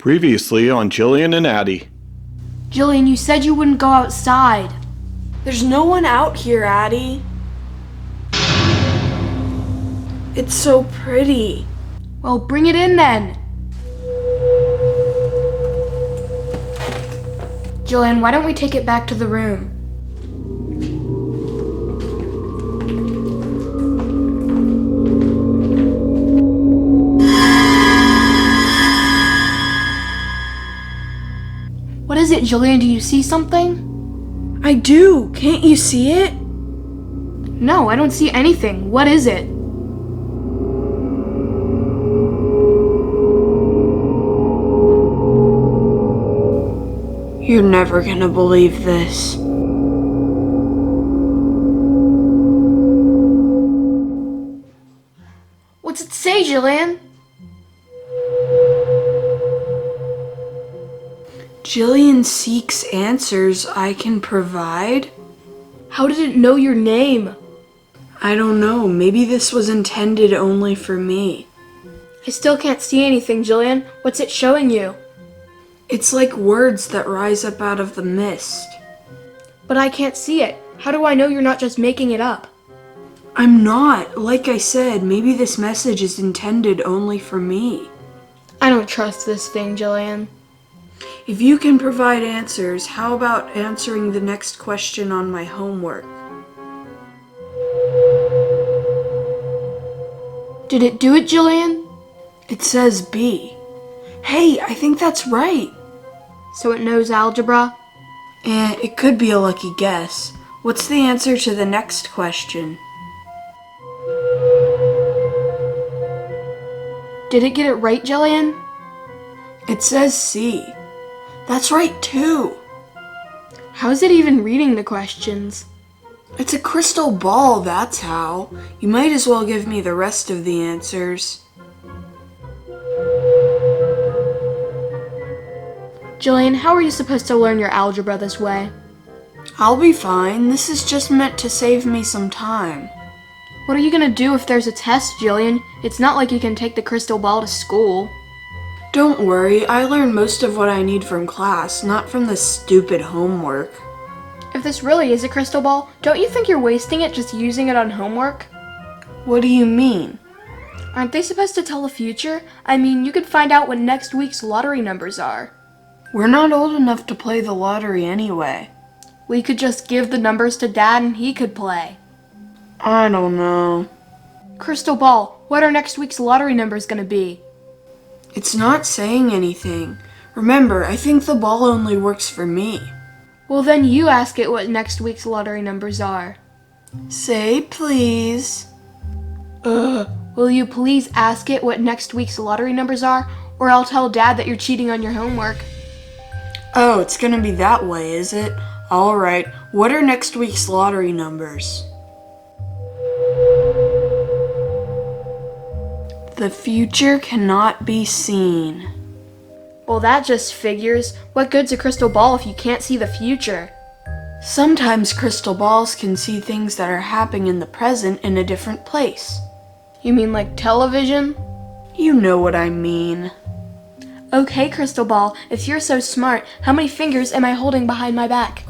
Previously on Jillian and Addie. Jillian, you said you wouldn't go outside. There's no one out here, Addie. It's so pretty. Well, bring it in then. Jillian, why don't we take it back to the room? What is it, Jillian? Do you see something? I do. Can't you see it? No, I don't see anything. What is it? You're never gonna believe this. What's it say, Jillian? Jillian seeks answers I can provide? How did it know your name? I don't know. Maybe this was intended only for me. I still can't see anything, Jillian. What's it showing you? It's like words that rise up out of the mist. But I can't see it. How do I know you're not just making it up? I'm not. Like I said, maybe this message is intended only for me. I don't trust this thing, Jillian. If you can provide answers, how about answering the next question on my homework? Did it do it, Jillian? It says B. Hey, I think that's right. So it knows algebra? It could be a lucky guess. What's the answer to the next question? Did it get it right, Jillian? It says C. That's right too. How's it even reading the questions? It's a crystal ball, that's how. You might as well give me the rest of the answers. Jillian, how are you supposed to learn your algebra this way? I'll be fine. This is just meant to save me some time. What are you gonna do if there's a test, Jillian? It's not like you can take the crystal ball to school. Don't worry, I learned most of what I need from class, not from this stupid homework. If this really is a crystal ball, don't you think you're wasting it just using it on homework? What do you mean? Aren't they supposed to tell the future? I mean, you could find out what next week's lottery numbers are. We're not old enough to play the lottery anyway. We could just give the numbers to Dad and he could play. I don't know. Crystal ball, what are next week's lottery numbers gonna be? It's not saying anything. Remember, I think the ball only works for me. Well, then you ask it what next week's lottery numbers are. Say please. Will you please ask it what next week's lottery numbers are, or I'll tell Dad that you're cheating on your homework. Oh, it's gonna be that way, is it? Alright, what are next week's lottery numbers? The future cannot be seen. Well, that just figures. What good's a crystal ball if you can't see the future? Sometimes crystal balls can see things that are happening in the present in a different place. You mean like television? You know what I mean. Okay, crystal ball, if you're so smart, how many fingers am I holding behind my back?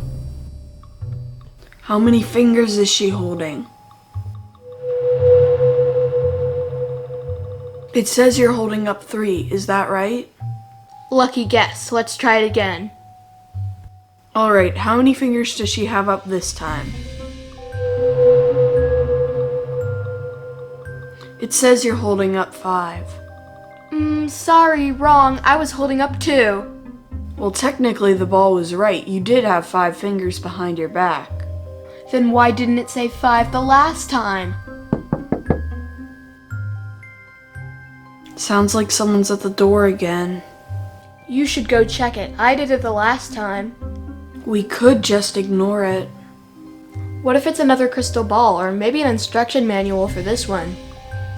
How many fingers is she holding? It says you're holding up 3, is that right? Lucky guess. Let's try it again. Alright, how many fingers does she have up this time? It says you're holding up 5. Sorry, wrong. I was holding up 2. Well, technically the ball was right. You did have 5 fingers behind your back. Then why didn't it say 5 the last time? Sounds like someone's at the door again. You should go check it. I did it the last time. We could just ignore it. What if it's another crystal ball, or maybe an instruction manual for this one?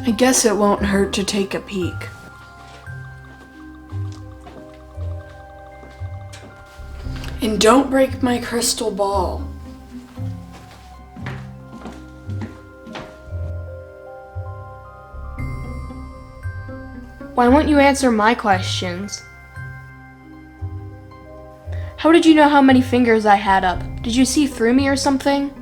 I guess it won't hurt to take a peek. And don't break my crystal ball. Why won't you answer my questions? How did you know how many fingers I had up? Did you see through me or something?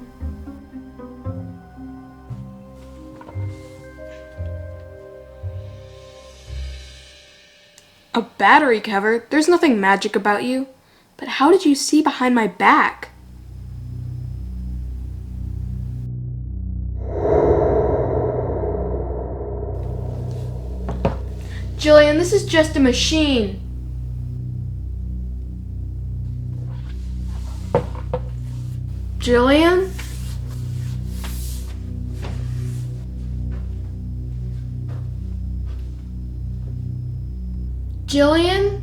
A battery cover? There's nothing magic about you. But how did you see behind my back? Jillian, this is just a machine. Jillian? Jillian?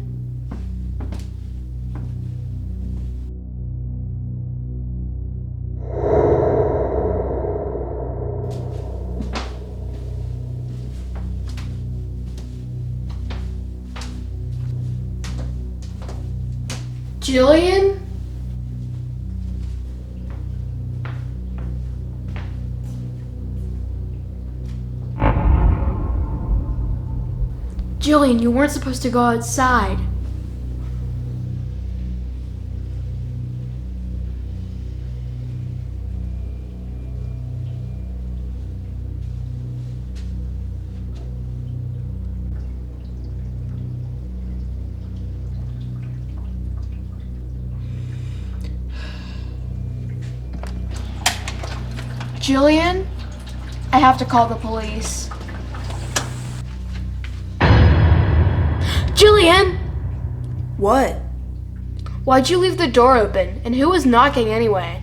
Jillian? Jillian, you weren't supposed to go outside. Jillian? I have to call the police. Jillian! What? Why'd you leave the door open? And who was knocking anyway?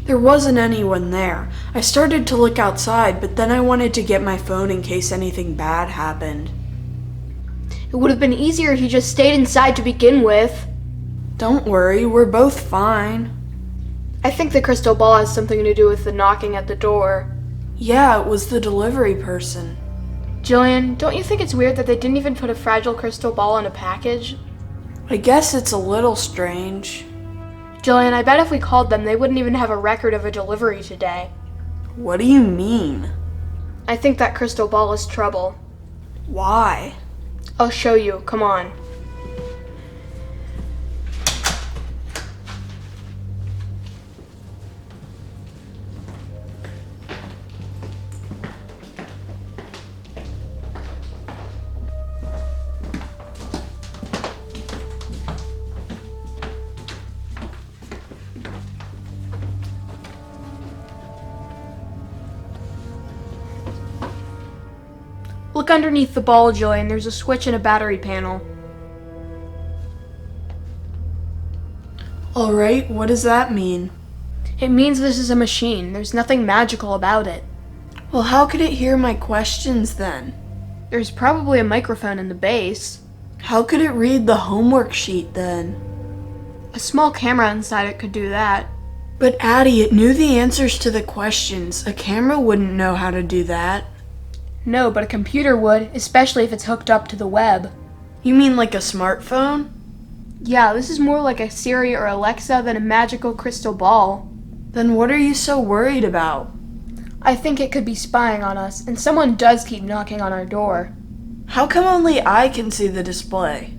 There wasn't anyone there. I started to look outside, but then I wanted to get my phone in case anything bad happened. It would have been easier if you just stayed inside to begin with. Don't worry, we're both fine. I think the crystal ball has something to do with the knocking at the door. Yeah, it was the delivery person. Jillian, don't you think it's weird that they didn't even put a fragile crystal ball in a package? I guess it's a little strange. Jillian, I bet if we called them, they wouldn't even have a record of a delivery today. What do you mean? I think that crystal ball is trouble. Why? I'll show you. Come on. Look underneath the ball, Jillian. There's a switch and a battery panel. Alright, what does that mean? It means this is a machine. There's nothing magical about it. Well, how could it hear my questions then? There's probably a microphone in the base. How could it read the homework sheet then? A small camera inside it could do that. But Addie, it knew the answers to the questions. A camera wouldn't know how to do that. No, but a computer would, especially if it's hooked up to the web. You mean like a smartphone? Yeah, this is more like a Siri or Alexa than a magical crystal ball. Then what are you so worried about? I think it could be spying on us, and someone does keep knocking on our door. How come only I can see the display?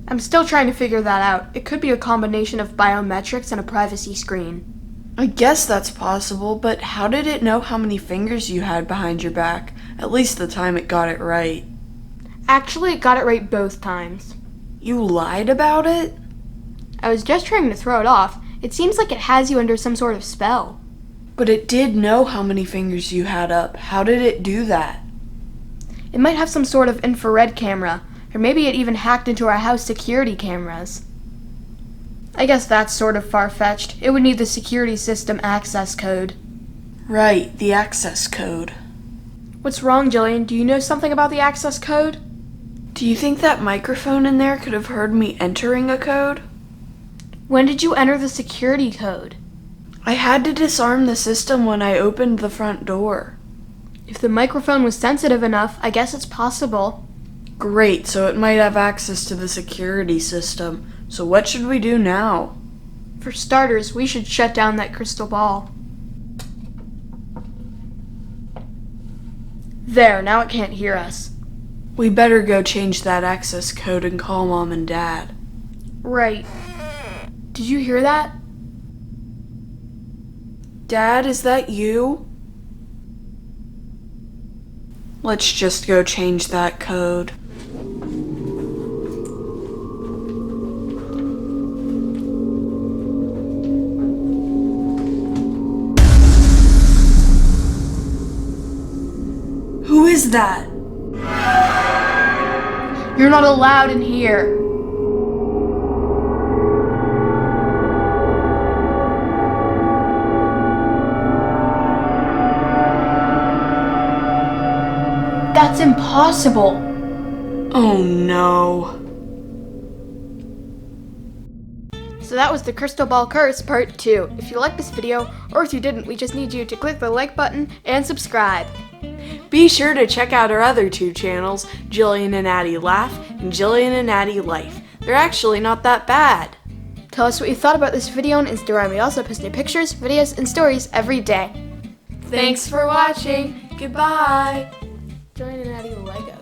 I'm still trying to figure that out. It could be a combination of biometrics and a privacy screen. I guess that's possible, but how did it know how many fingers you had behind your back? At least the time it got it right. Actually, it got it right both times. You lied about it? I was just trying to throw it off. It seems like it has you under some sort of spell. But it did know how many fingers you had up. How did it do that? It might have some sort of infrared camera, or maybe it even hacked into our house security cameras. I guess that's sort of far-fetched. It would need the security system access code. Right, the access code. What's wrong, Jillian? Do you know something about the access code? Do you think that microphone in there could have heard me entering a code? When did you enter the security code? I had to disarm the system when I opened the front door. If the microphone was sensitive enough, I guess it's possible. Great, so it might have access to the security system. So what should we do now? For starters, we should shut down that crystal ball. There, now it can't hear us. We better go change that access code and call Mom and Dad. Right. Did you hear that? Dad, is that you? Let's just go change that code. Who is that? You're not allowed in here. That's impossible. Oh no. So that was the Crystal Ball Curse Part 2. If you liked this video, or if you didn't, we just need you to click the like button and subscribe. Be sure to check out our other two channels, Jillian and Addie Laugh and Jillian and Addie Life. They're actually not that bad. Tell us what you thought about this video on Instagram. We also post new pictures, videos, and stories every day. Thanks for watching. Goodbye. Jillian and Addie Lego.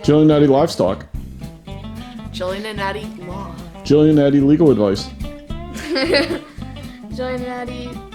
Jillian and Addie Livestock. Jillian and Addie Law. Jillian and Addie Legal Advice. Jillian and Addie